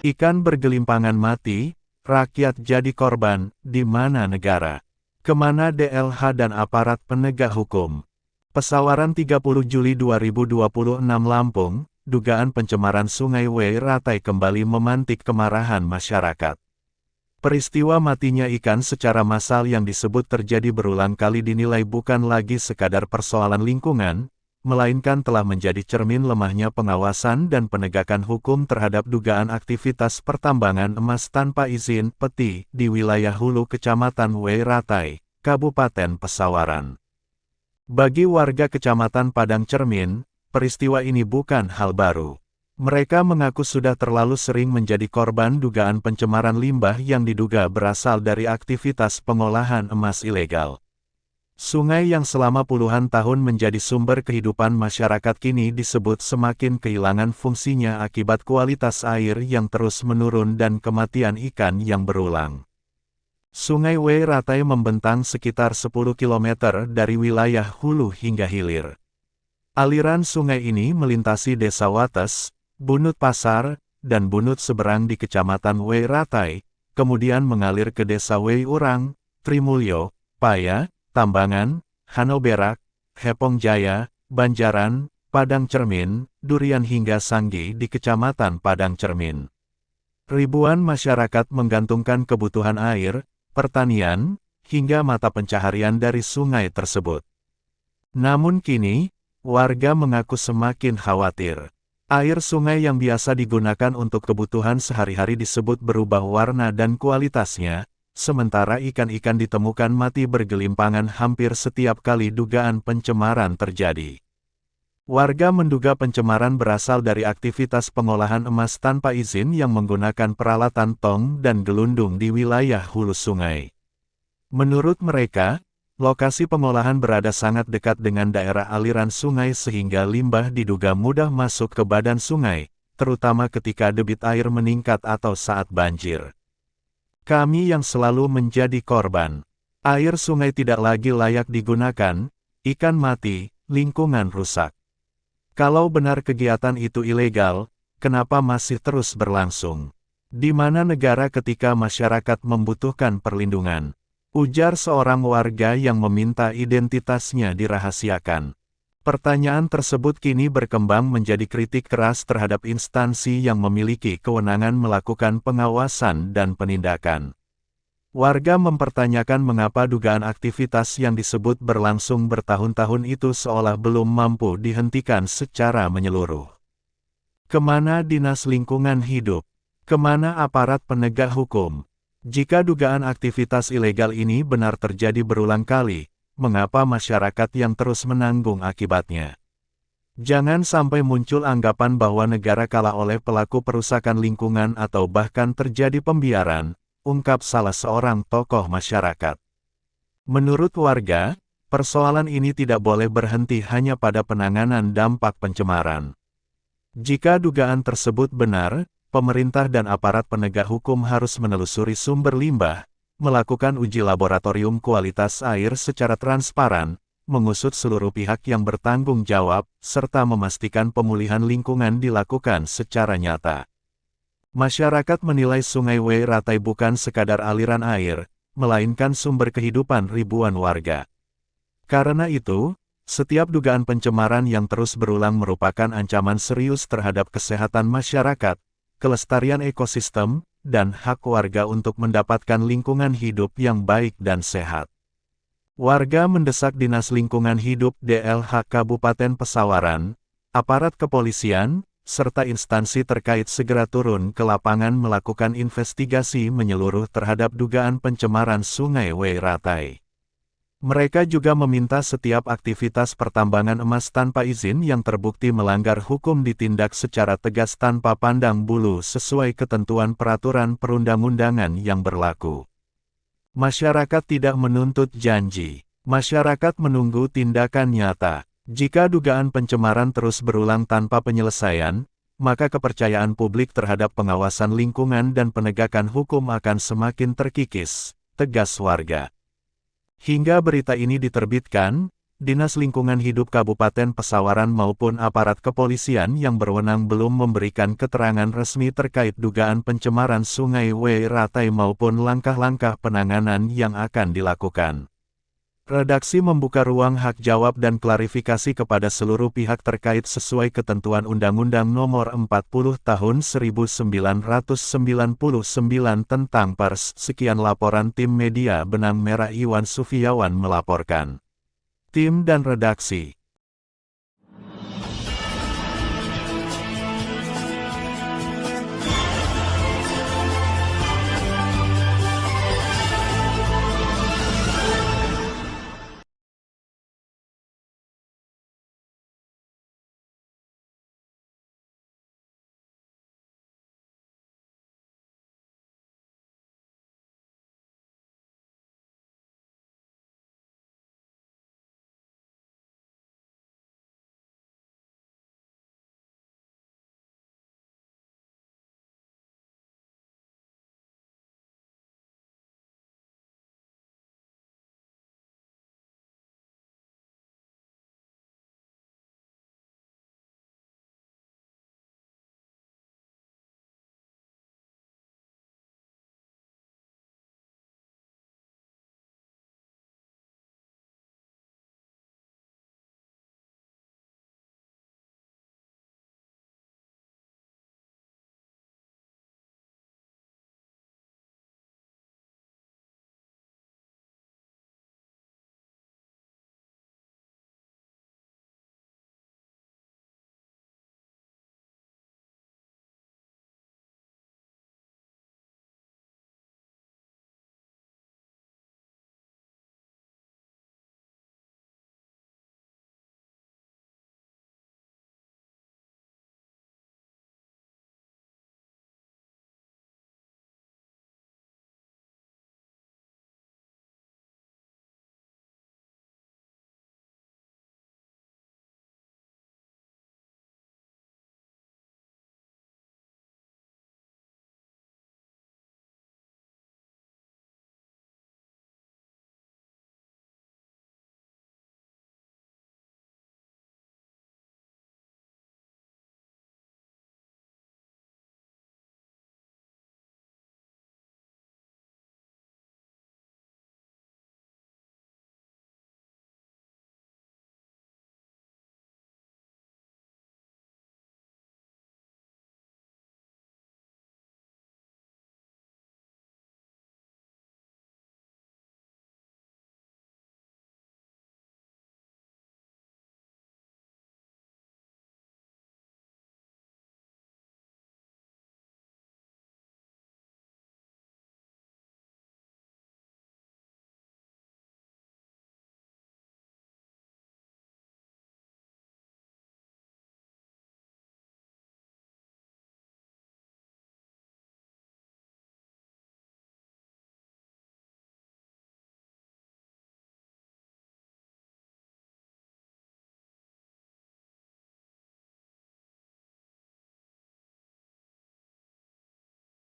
Ikan bergelimpangan mati, rakyat jadi korban, di mana negara? Kemana DLH dan aparat penegak hukum? Pesawaran 30 Juli 2026 Lampung, dugaan pencemaran Sungai Ratai kembali memantik kemarahan masyarakat. Peristiwa matinya ikan secara massal yang disebut terjadi berulang kali dinilai bukan lagi sekadar persoalan lingkungan, melainkan telah menjadi cermin lemahnya pengawasan dan penegakan hukum terhadap dugaan aktivitas pertambangan emas tanpa izin (PETI) di wilayah Hulu Kecamatan Ratai, Kabupaten Pesawaran. Bagi warga Kecamatan Padang Cermin, peristiwa ini bukan hal baru. Mereka mengaku sudah terlalu sering menjadi korban dugaan pencemaran limbah yang diduga berasal dari aktivitas pengolahan emas ilegal. Sungai yang selama puluhan tahun menjadi sumber kehidupan masyarakat kini disebut semakin kehilangan fungsinya akibat kualitas air yang terus menurun dan kematian ikan yang berulang. Sungai Ratai membentang sekitar 10 km dari wilayah hulu hingga hilir. Aliran sungai ini melintasi Desa Wates, Bunut Pasar, dan Bunut Seberang di Kecamatan Ratai, kemudian mengalir ke Desa Urang, Trimulyo, Paya, Tambangan, Hanoberak, Hepong Jaya, Banjaran, Padang Cermin, Durian hingga Sanggi di Kecamatan Padang Cermin. Ribuan masyarakat menggantungkan kebutuhan air, pertanian, hingga mata pencaharian dari sungai tersebut. Namun kini, warga mengaku semakin khawatir. Air sungai yang biasa digunakan untuk kebutuhan sehari-hari disebut berubah warna dan kualitasnya, sementara ikan-ikan ditemukan mati bergelimpangan hampir setiap kali dugaan pencemaran terjadi. Warga menduga pencemaran berasal dari aktivitas pengolahan emas tanpa izin yang menggunakan peralatan tong dan gelundung di wilayah hulu sungai. Menurut mereka, lokasi pengolahan berada sangat dekat dengan daerah aliran sungai sehingga limbah diduga mudah masuk ke badan sungai, terutama ketika debit air meningkat atau saat banjir. Kami yang selalu menjadi korban. Air sungai tidak lagi layak digunakan, ikan mati, lingkungan rusak. Kalau benar kegiatan itu ilegal, kenapa masih terus berlangsung? Di mana negara ketika masyarakat membutuhkan perlindungan? Ujar seorang warga yang meminta identitasnya dirahasiakan. Pertanyaan tersebut kini berkembang menjadi kritik keras terhadap instansi yang memiliki kewenangan melakukan pengawasan dan penindakan. Warga mempertanyakan mengapa dugaan aktivitas yang disebut berlangsung bertahun-tahun itu seolah belum mampu dihentikan secara menyeluruh. Kemana Dinas Lingkungan Hidup? Kemana aparat penegak hukum? Jika dugaan aktivitas ilegal ini benar terjadi berulang kali, mengapa masyarakat yang terus menanggung akibatnya? Jangan sampai muncul anggapan bahwa negara kalah oleh pelaku perusakan lingkungan atau bahkan terjadi pembiaran, ungkap salah seorang tokoh masyarakat. Menurut warga, persoalan ini tidak boleh berhenti hanya pada penanganan dampak pencemaran. Jika dugaan tersebut benar, pemerintah dan aparat penegak hukum harus menelusuri sumber limbah, melakukan uji laboratorium kualitas air secara transparan, mengusut seluruh pihak yang bertanggung jawab, serta memastikan pemulihan lingkungan dilakukan secara nyata. Masyarakat menilai Sungai Ratai bukan sekadar aliran air, melainkan sumber kehidupan ribuan warga. Karena itu, setiap dugaan pencemaran yang terus berulang merupakan ancaman serius terhadap kesehatan masyarakat, kelestarian ekosistem, dan hak warga untuk mendapatkan lingkungan hidup yang baik dan sehat. Warga mendesak Dinas Lingkungan Hidup DLH Kabupaten Pesawaran, aparat kepolisian, serta instansi terkait segera turun ke lapangan melakukan investigasi menyeluruh terhadap dugaan pencemaran Sungai Ratai. Mereka juga meminta setiap aktivitas pertambangan emas tanpa izin yang terbukti melanggar hukum ditindak secara tegas tanpa pandang bulu sesuai ketentuan peraturan perundang-undangan yang berlaku. Masyarakat tidak menuntut janji. Masyarakat menunggu tindakan nyata. Jika dugaan pencemaran terus berulang tanpa penyelesaian, maka kepercayaan publik terhadap pengawasan lingkungan dan penegakan hukum akan semakin terkikis, tegas warga. Hingga berita ini diterbitkan, Dinas Lingkungan Hidup Kabupaten Pesawaran maupun aparat kepolisian yang berwenang belum memberikan keterangan resmi terkait dugaan pencemaran Sungai Weratai maupun langkah-langkah penanganan yang akan dilakukan. Redaksi membuka ruang hak jawab dan klarifikasi kepada seluruh pihak terkait sesuai ketentuan Undang-Undang Nomor 40 Tahun 1999 tentang Pers. Sekian laporan tim media Benang Merah Iwan Sufiawan melaporkan. Tim dan redaksi